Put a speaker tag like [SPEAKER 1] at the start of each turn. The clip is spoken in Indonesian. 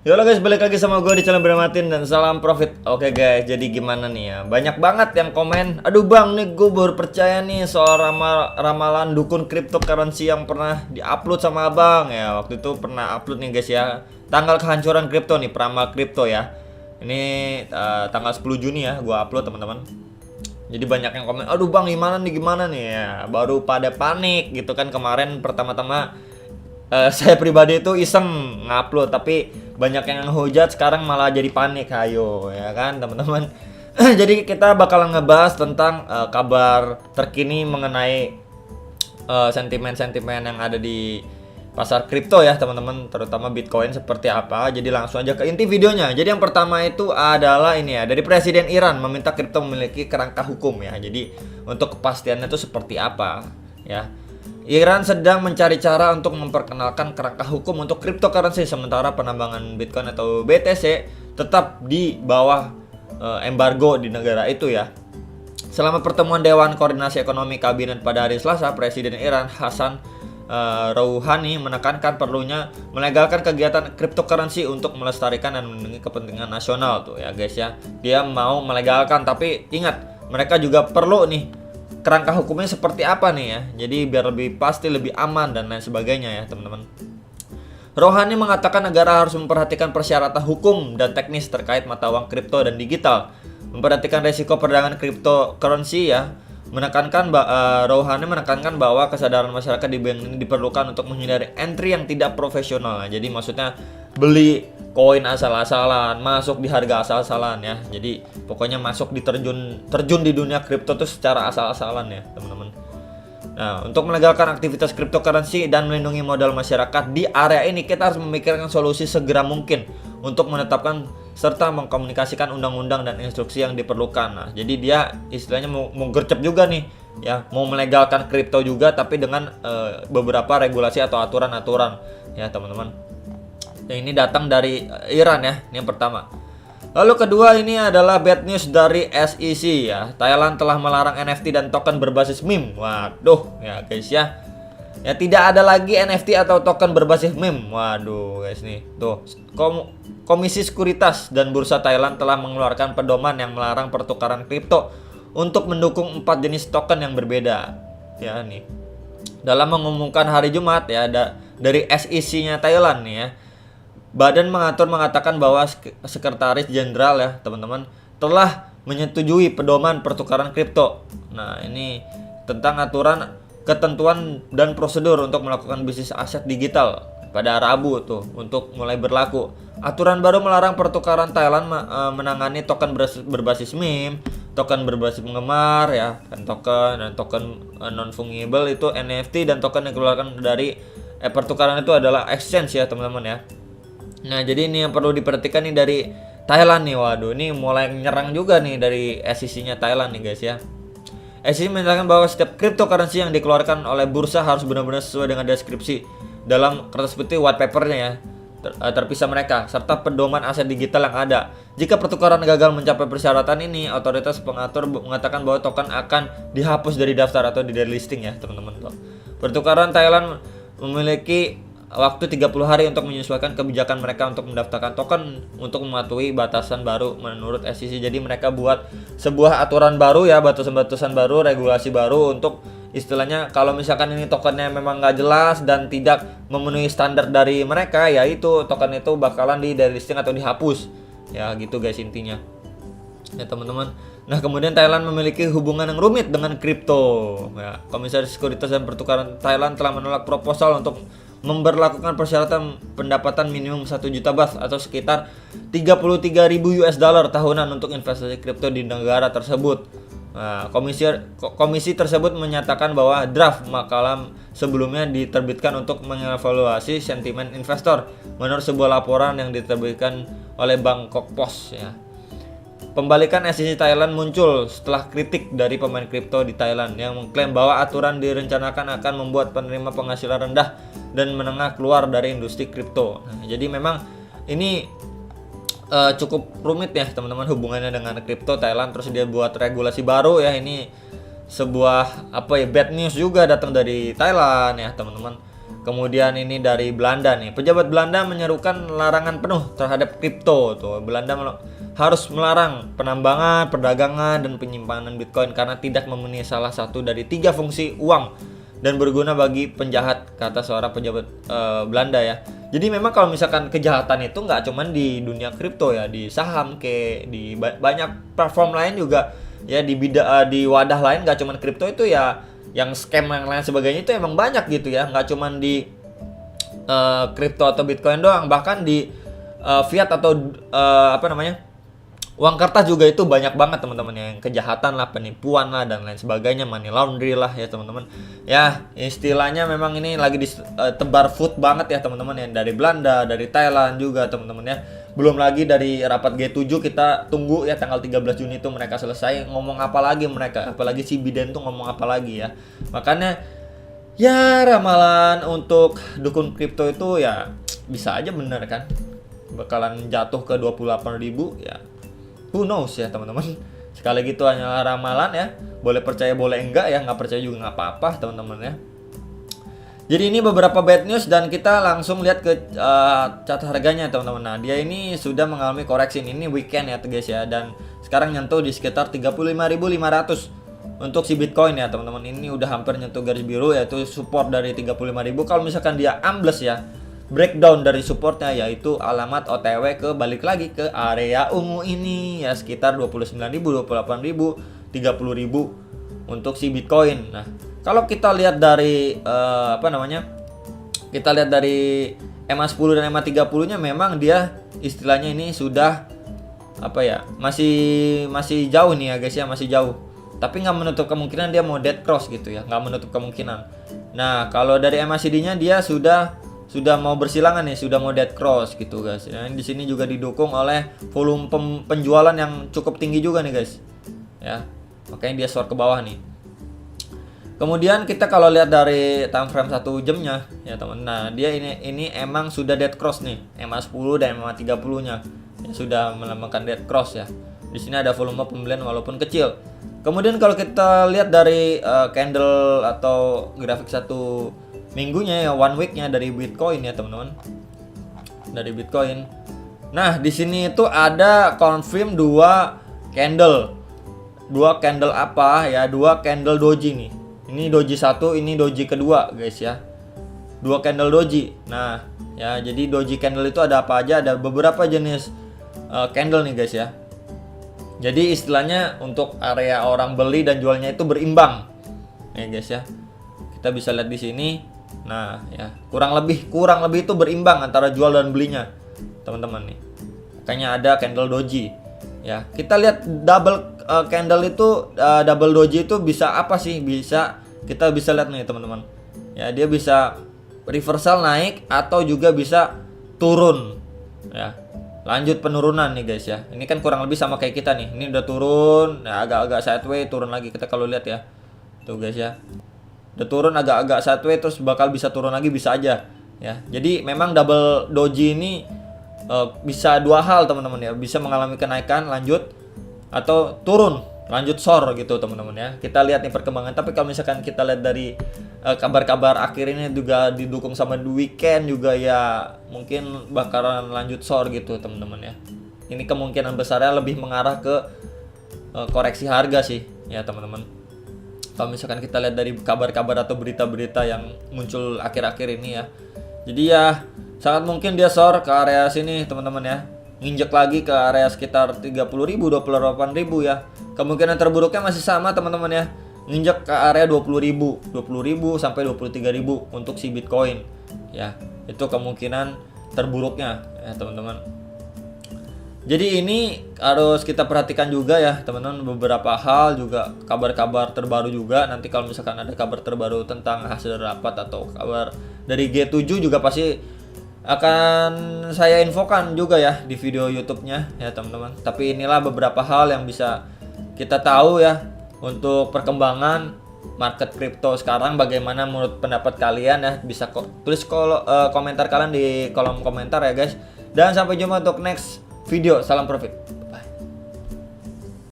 [SPEAKER 1] Halo guys, balik lagi sama gue di channel Bermatin dan salam profit. Oke guys, jadi gimana nih ya? Banyak banget yang komen, aduh bang, nih gue baru percaya nih soal ramalan dukun cryptocurrency yang pernah diupload sama abang ya. Waktu itu pernah upload nih guys ya, tanggal kehancuran kripto nih, peramal kripto ya. Ini tanggal 10 Juni ya, gue upload teman-teman. Jadi banyak yang komen, aduh bang, gimana nih ya? Baru pada panik gitu kan kemarin pertama-tama. Saya pribadi itu iseng ngupload, tapi banyak yang ngehujat, sekarang malah jadi panik. Ayo ya kan teman-teman. Jadi kita bakalan ngebahas tentang kabar terkini mengenai sentimen-sentimen yang ada di pasar kripto ya teman-teman, terutama Bitcoin seperti apa. Jadi langsung aja ke inti videonya. Jadi yang pertama itu adalah ini ya, dari Presiden Iran meminta kripto memiliki kerangka hukum ya. Jadi untuk kepastiannya itu seperti apa ya. Iran sedang mencari cara untuk memperkenalkan kerangka hukum untuk cryptocurrency, sementara penambangan Bitcoin atau BTC tetap di bawah embargo di negara itu ya. Selama pertemuan Dewan Koordinasi Ekonomi Kabinet pada hari Selasa, Presiden Iran Hassan Rouhani menekankan perlunya melegalkan kegiatan cryptocurrency untuk melestarikan dan melindungi kepentingan nasional tuh ya guys ya. Dia mau melegalkan, tapi ingat mereka juga perlu nih kerangka hukumnya seperti apa nih ya. Jadi biar lebih pasti, lebih aman dan lain sebagainya ya teman-teman. Rouhani mengatakan negara harus memperhatikan persyaratan hukum dan teknis terkait mata uang kripto dan digital, memperhatikan resiko perdagangan cryptocurrency ya. Rouhani menekankan bahwa kesadaran masyarakat di bank ini diperlukan untuk menghindari entry yang tidak profesional. Jadi maksudnya beli koin asal-asalan, masuk di harga asal-asalan ya. Jadi pokoknya masuk terjun di dunia kripto tuh secara asal-asalan ya teman-teman. Nah, untuk melegalkan aktivitas cryptocurrency dan melindungi modal masyarakat di area ini, kita harus memikirkan solusi segera mungkin untuk menetapkan serta mengkomunikasikan undang-undang dan instruksi yang diperlukan. Nah, jadi dia istilahnya mau gercep juga nih ya, mau melegalkan kripto juga tapi dengan beberapa regulasi atau aturan-aturan ya teman-teman. Yang ini datang dari Iran ya, ini yang pertama. Lalu kedua ini adalah bad news dari SEC ya. Thailand telah melarang NFT dan token berbasis meme. Waduh ya guys ya. Ya tidak ada lagi NFT atau token berbasis meme. Waduh guys nih. Tuh, Komisi Sekuritas dan Bursa Thailand telah mengeluarkan pedoman yang melarang pertukaran kripto untuk mendukung 4 jenis token yang berbeda. Ya nih. Dalam mengumumkan hari Jumat ya, dari SEC-nya Thailand nih ya. Badan mengatur mengatakan bahwa Sekretaris Jenderal ya teman-teman telah menyetujui pedoman pertukaran kripto. Nah ini tentang aturan, ketentuan dan prosedur untuk melakukan bisnis aset digital pada Rabu tuh untuk mulai berlaku. Aturan baru melarang pertukaran Thailand menangani token berbasis meme, token berbasis penggemar ya, dan token non fungible itu NFT, dan token yang dikeluarkan dari pertukaran itu adalah exchange ya teman-teman ya. Nah jadi ini yang perlu diperhatikan nih dari Thailand nih. Waduh, ini mulai nyerang juga nih dari SEC-nya Thailand nih guys ya. SEC menyatakan bahwa setiap cryptocurrency yang dikeluarkan oleh bursa harus benar-benar sesuai dengan deskripsi dalam kertas putih white papernya ya, terpisah mereka, serta pedoman aset digital yang ada. Jika pertukaran gagal mencapai persyaratan ini, otoritas pengatur mengatakan bahwa token akan dihapus dari daftar atau dari listing ya teman-teman. Pertukaran Thailand memiliki waktu 30 hari untuk menyesuaikan kebijakan mereka untuk mendaftarkan token untuk mematuhi batasan baru menurut SEC. Jadi mereka buat sebuah aturan baru ya, batasan-batasan baru, regulasi baru untuk istilahnya kalau misalkan ini tokennya memang nggak jelas dan tidak memenuhi standar dari mereka, ya itu token itu bakalan di delisting atau dihapus. Ya gitu guys intinya. Ya teman-teman. Nah kemudian Thailand memiliki hubungan yang rumit dengan kripto. Ya, Komisaris Sekuritas dan Pertukaran Thailand telah menolak proposal untuk memberlakukan persyaratan pendapatan minimum 1 juta baht atau sekitar 33.000 US dollar tahunan untuk investasi kripto di negara tersebut. Nah, komisi tersebut menyatakan bahwa draft makalah sebelumnya diterbitkan untuk mengevaluasi sentimen investor menurut sebuah laporan yang diterbitkan oleh Bangkok Post ya. Pembalikan SEC Thailand muncul setelah kritik dari pemain kripto di Thailand yang mengklaim bahwa aturan direncanakan akan membuat penerima penghasilan rendah dan menengah keluar dari industri kripto. Nah, jadi memang ini cukup rumit ya teman-teman hubungannya dengan kripto Thailand. Terus dia buat regulasi baru ya, ini sebuah bad news juga datang dari Thailand ya teman-teman. Kemudian ini dari Belanda nih. Pejabat Belanda menyerukan larangan penuh terhadap kripto tuh. Belanda harus melarang penambangan, perdagangan, dan penyimpanan Bitcoin karena tidak memenuhi salah satu dari 3 fungsi uang dan berguna bagi penjahat, kata seorang pejabat Belanda ya. Jadi memang kalau misalkan kejahatan itu nggak cuman di dunia kripto ya, di saham di banyak platform lain juga ya, di wadah lain nggak cuman kripto itu ya, yang scam yang lain sebagainya itu emang banyak gitu ya, nggak cuman di kripto atau Bitcoin doang, bahkan di fiat atau uang kertas juga itu banyak banget teman-teman, yang kejahatan lah, penipuan lah, dan lain sebagainya, money laundry lah ya teman-teman. Ya istilahnya memang ini lagi tebar food banget ya teman-teman, yang dari Belanda, dari Thailand juga teman-teman ya. Belum lagi dari rapat G7, kita tunggu ya tanggal 13 Juni itu mereka selesai ngomong apa lagi mereka, apalagi si Biden tuh ngomong apa lagi ya. Makanya ya ramalan untuk dukun kripto itu ya bisa aja bener kan, bakalan jatuh ke 28.000 ya. Who knows ya teman-teman. Sekali gitu hanyalah ramalan ya. Boleh percaya boleh enggak ya, nggak percaya juga nggak apa-apa teman-teman ya. Jadi ini beberapa bad news dan kita langsung lihat ke chart harganya teman-teman. Nah dia ini sudah mengalami koreksi, ini weekend ya guys ya, dan sekarang nyentuh di sekitar 35.500 untuk si Bitcoin ya teman-teman. Ini udah hampir nyentuh garis biru, yaitu support dari 35.000. Kalau misalkan dia ambles ya, breakdown dari supportnya, yaitu alamat OTW ke balik lagi ke area ungu ini ya, sekitar 29.000, 28.000, 30.000 untuk si Bitcoin. Nah kalau kita lihat dari kita lihat dari MA10 dan MA30 nya, memang dia istilahnya ini sudah masih jauh nih ya guys ya, masih jauh, tapi nggak menutup kemungkinan dia mau dead cross gitu ya, nggak menutup kemungkinan. Nah kalau dari MACD nya dia sudah mau bersilangan nih, sudah mau dead cross gitu guys. Nah, di sini juga didukung oleh volume penjualan yang cukup tinggi juga nih guys. Ya. Makanya dia short ke bawah nih. Kemudian kita kalau lihat dari time frame 1 jamnya ya teman. Nah, dia ini emang sudah dead cross nih. MA10 dan MA30-nya ya, sudah melambangkan dead cross ya. Di sini ada volume pembelian walaupun kecil. Kemudian kalau kita lihat dari candle atau grafik 1 minggunya ya, 1 week-nya dari Bitcoin ya teman-teman. Dari Bitcoin. Nah, di sini itu ada confirm 2 candle. 2 candle apa ya? 2 candle doji nih. Ini doji 1, ini doji kedua guys ya. 2 candle doji. Nah, ya jadi doji candle itu ada apa aja? Ada beberapa jenis candle nih guys ya. Jadi istilahnya untuk area orang beli dan jualnya itu berimbang. Ya guys ya. Kita bisa lihat di sini. Nah, ya, kurang lebih itu berimbang antara jual dan belinya. Teman-teman nih. Makanya ada candle doji. Ya, kita lihat double candle itu, double doji itu bisa apa sih? Kita bisa lihat nih teman-teman. Ya, dia bisa reversal naik atau juga bisa turun. Ya. Lanjut penurunan nih guys ya. Ini kan kurang lebih sama kayak kita nih. Ini udah turun, ya, agak-agak sideways, turun lagi kita kalau lihat ya. Tuh guys ya. Udah turun agak-agak sideways terus bakal bisa turun lagi, bisa aja. Ya. Jadi memang double doji ini bisa 2 hal teman-teman ya, bisa mengalami kenaikan lanjut atau turun lanjut SOR gitu teman-teman ya. Kita lihat nih perkembangan, tapi kalau misalkan kita lihat dari kabar-kabar akhir ini juga didukung sama the weekend juga ya, mungkin bakalan lanjut SOR gitu teman-teman ya. Ini kemungkinan besarnya lebih mengarah ke koreksi harga sih ya teman-teman. Kalau misalkan kita lihat dari kabar-kabar atau berita-berita yang muncul akhir-akhir ini ya. Jadi ya sangat mungkin dia SOR ke area sini teman-teman ya. Nginjek lagi ke area sekitar 30.000, 28.000 ya. Kemungkinan terburuknya masih sama teman-teman ya. Nginjek ke area 20.000 sampai 23.000 untuk si Bitcoin. Ya, itu kemungkinan terburuknya ya teman-teman. Jadi ini harus kita perhatikan juga ya teman-teman, beberapa hal juga, kabar-kabar terbaru juga. Nanti kalau misalkan ada kabar terbaru tentang hasil rapat atau kabar dari G7 juga pasti akan saya infokan juga ya di video YouTube-nya ya teman-teman. Tapi inilah beberapa hal yang bisa kita tahu ya untuk perkembangan market crypto sekarang. Bagaimana menurut pendapat kalian ya? Bisa tulis komentar kalian di kolom komentar ya guys. Dan sampai jumpa untuk next video. Salam profit.